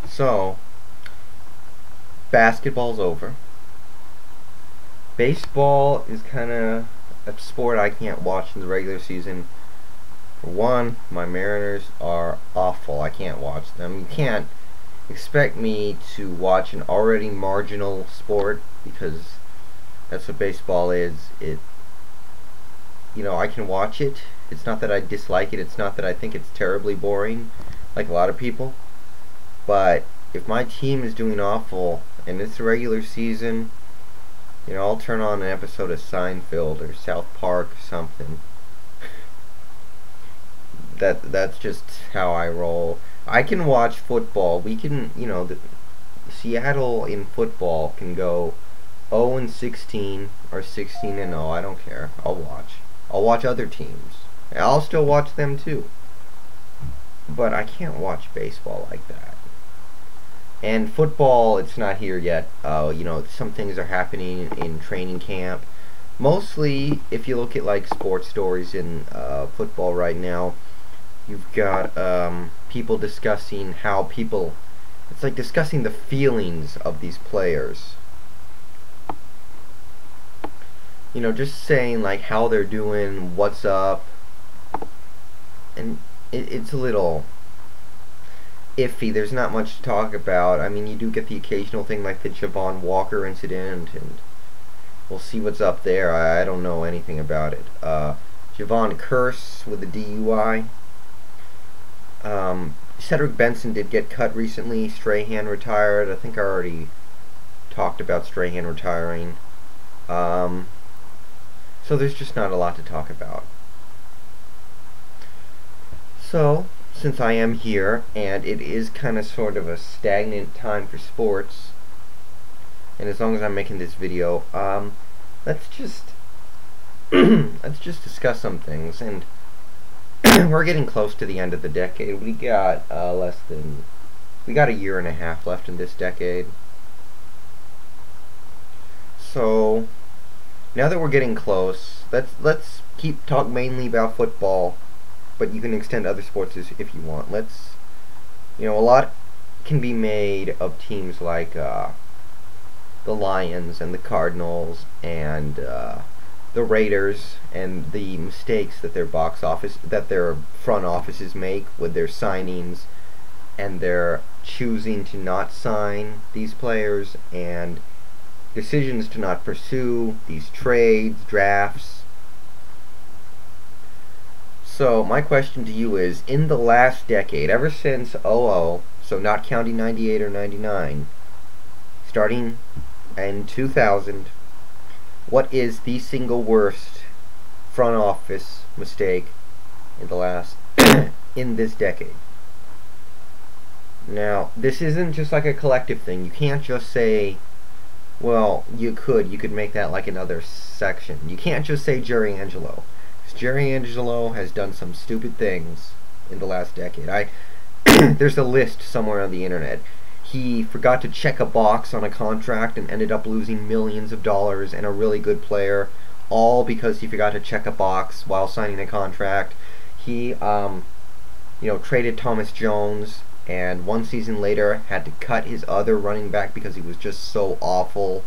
So, basketball's over. Baseball is kind of a sport I can't watch in the regular season. For one, my Mariners are awful. I can't watch them. You can't expect me to watch an already marginal sport because that's what baseball is. I can watch it. It's not that I dislike it. It's not that I think it's terribly boring, like a lot of people. But if my team is doing awful and it's the regular season, I'll turn on an episode of Seinfeld or South Park or something. That's just how I roll. I can watch football. We can, Seattle in football can go 0-16 or 16-0. I don't care. I'll watch. I'll watch other teams. I'll still watch them too. But I can't watch baseball like that. And football, it's not here yet. Some things are happening in training camp. Mostly, if you look at like sports stories in football right now, you've got people discussing it's like discussing the feelings of these players. Just saying like how they're doing, what's up, and it's a little iffy. There's not much to talk about. I mean, you do get the occasional thing like the Javon Walker incident, and we'll see what's up there. I don't know anything about it. Javon Curse with the DUI. Cedric Benson did get cut recently. Strahan retired. I think I already talked about Strahan retiring. So there's just not a lot to talk about. So, since I am here, and it is kind of sort of a stagnant time for sports, and as long as I'm making this video, let's just discuss some things. And we're getting close to the end of the decade. We got a year and a half left in this decade. So now that we're getting close, let's talk mainly about football, but you can extend other sports if you want. A lot can be made of teams like the Lions and the Cardinals and the Raiders, and the mistakes that their front offices make with their signings, and their choosing to not sign these players, and decisions to not pursue these trades, drafts. So my question to you is, in the last decade, ever since '00, so not counting 98 or 99, starting in 2000, what is the single worst front office mistake in the last in this decade? Now, this isn't just like a collective thing. You can't just say, well, you could make that like another section. You can't just say Jerry Angelo, because Jerry Angelo has done some stupid things in the last decade. There's a list somewhere on the internet. He forgot to check a box on a contract and ended up losing millions of dollars, and a really good player, all because he forgot to check a box while signing a contract. He traded Thomas Jones, and one season later had to cut his other running back because he was just so awful.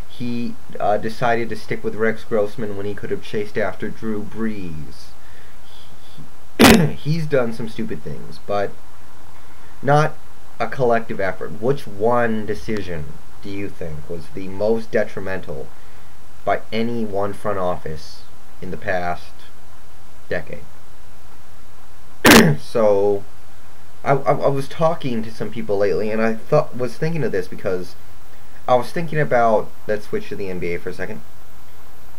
He decided to stick with Rex Grossman when he could have chased after Drew Brees. He's done some stupid things, but not a collective effort. Which one decision do you think was the most detrimental by any one front office in the past decade? So I was talking to some people lately, and I was thinking of this because I was thinking about, let's switch to the NBA for a second,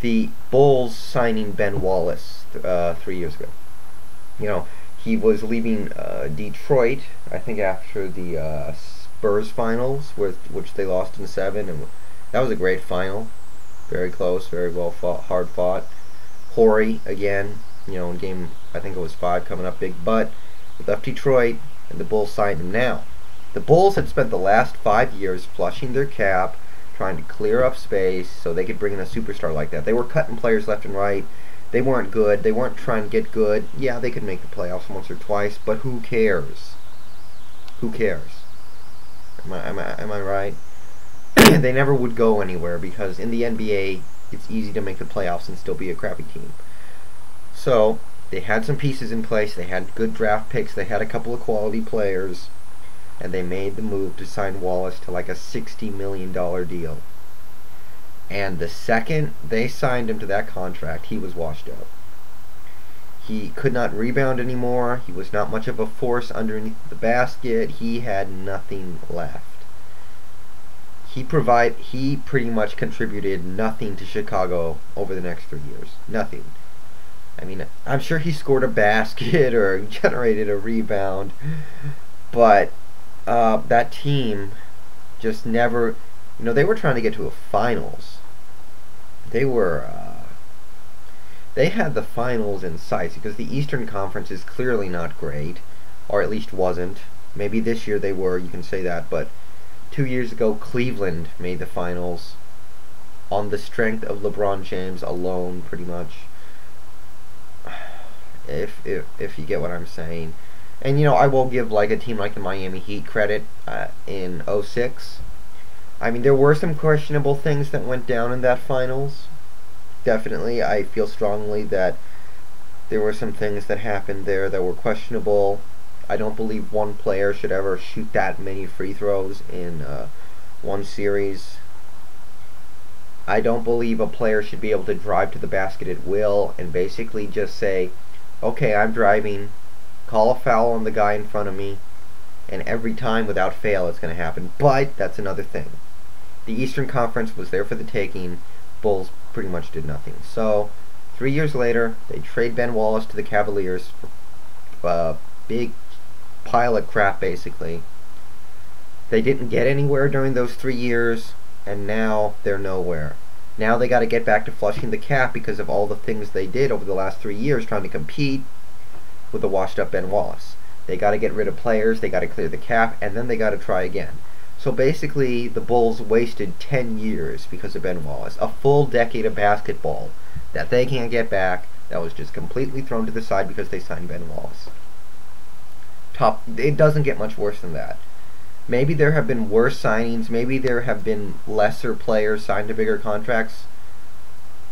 the Bulls signing Ben Wallace 3 years ago. He was leaving Detroit, I think, after the Spurs finals, which they lost in 7, and that was a great final. Very close, very well fought, hard fought. Horry again, in game, I think it was 5 coming up big, but he left Detroit, and the Bulls signed him now. The Bulls had spent the last 5 years flushing their cap, trying to clear up space so they could bring in a superstar like that. They were cutting players left and right. They weren't good. They weren't trying to get good. Yeah, they could make the playoffs once or twice, but who cares? Who cares? Am I right? They never would go anywhere because in the NBA, it's easy to make the playoffs and still be a crappy team. So they had some pieces in place. They had good draft picks. They had a couple of quality players, and they made the move to sign Wallace to like a $60 million deal. And the second they signed him to that contract, he was washed out. He could not rebound anymore. He was not much of a force underneath the basket. He had nothing left. He pretty much contributed nothing to Chicago over the next 3 years. Nothing. I mean, I'm sure he scored a basket or generated a rebound, but that team just never, they were trying to get to a finals. They had the finals in sight because the Eastern Conference is clearly not great, or at least wasn't. Maybe this year they were, you can say that, but 2 years ago Cleveland made the finals on the strength of LeBron James alone, pretty much. If you get what I'm saying. And I will give like a team like the Miami Heat credit in 06. I mean, there were some questionable things that went down in that finals. Definitely, I feel strongly that there were some things that happened there that were questionable. I don't believe one player should ever shoot that many free throws in one series. I don't believe a player should be able to drive to the basket at will and basically just say, okay, I'm driving, call a foul on the guy in front of me, and every time without fail it's going to happen. But that's another thing. The Eastern Conference was there for the taking. Bulls pretty much did nothing. So 3 years later, they trade Ben Wallace to the Cavaliers for a big pile of crap, basically. They didn't get anywhere during those 3 years, and now they're nowhere. Now they got to get back to flushing the cap because of all the things they did over the last 3 years trying to compete with the washed up Ben Wallace. They got to get rid of players, they got to clear the cap, and then they got to try again. So basically, the Bulls wasted 10 years because of Ben Wallace. A full decade of basketball that they can't get back, that was just completely thrown to the side because they signed Ben Wallace. It doesn't get much worse than that. Maybe there have been worse signings, maybe there have been lesser players signed to bigger contracts,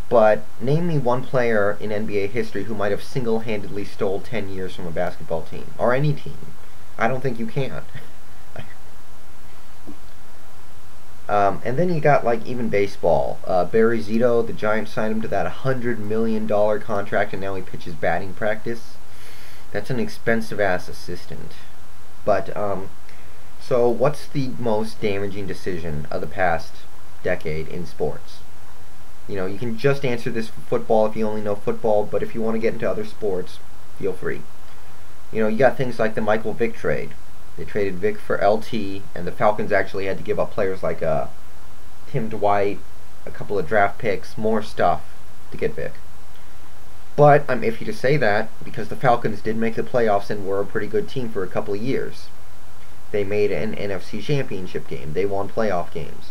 but name me one player in NBA history who might have single-handedly stole 10 years from a basketball team, or any team. I don't think you can. And then you got like even baseball. Barry Zito, the Giants signed him to that $100 million contract, and now he pitches batting practice. That's an expensive ass assistant. But so what's the most damaging decision of the past decade in sports? You can just answer this for football if you only know football, but if you want to get into other sports, feel free. You got things like the Michael Vick trade. They traded Vick for LT, and the Falcons actually had to give up players like Tim Dwight, a couple of draft picks, more stuff to get Vick. But I'm iffy to say that because the Falcons did make the playoffs and were a pretty good team for a couple of years. They made an NFC championship game. They won playoff games.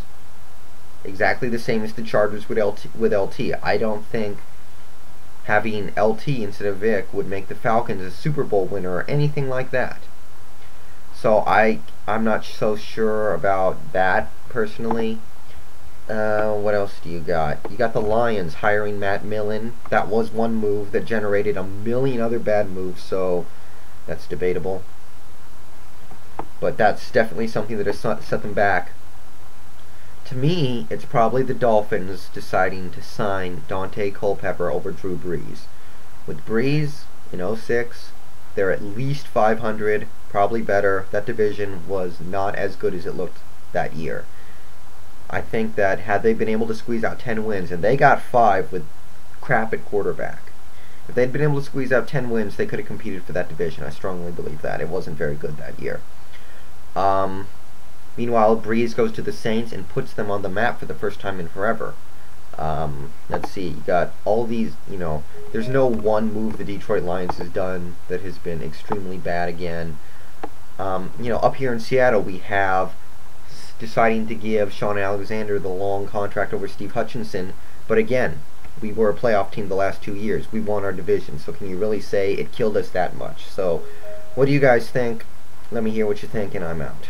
Exactly the same as the Chargers with LT. I don't think having LT instead of Vick would make the Falcons a Super Bowl winner or anything like that. So I'm not so sure about that personally. What else do you got? You got the Lions hiring Matt Millen. That was one move that generated a million other bad moves, so that's debatable. But that's definitely something that has set them back. To me, it's probably the Dolphins deciding to sign Dante Culpepper over Drew Brees. With Brees in 06, they're at least 500, probably better. That division was not as good as it looked that year. I think that had they been able to squeeze out 10 wins, and they got 5 with crap at quarterback. If they'd been able to squeeze out 10 wins, they could have competed for that division. I strongly believe that. It wasn't very good that year. Meanwhile, Brees goes to the Saints and puts them on the map for the first time in forever. Let's see, you got all these, there's no one move the Detroit Lions has done that has been extremely bad again. Up here in Seattle, we have deciding to give Sean Alexander the long contract over Steve Hutchinson, but again, we were a playoff team the last 2 years. We won our division, so can you really say it killed us that much? So, what do you guys think? Let me hear what you think, and I'm out.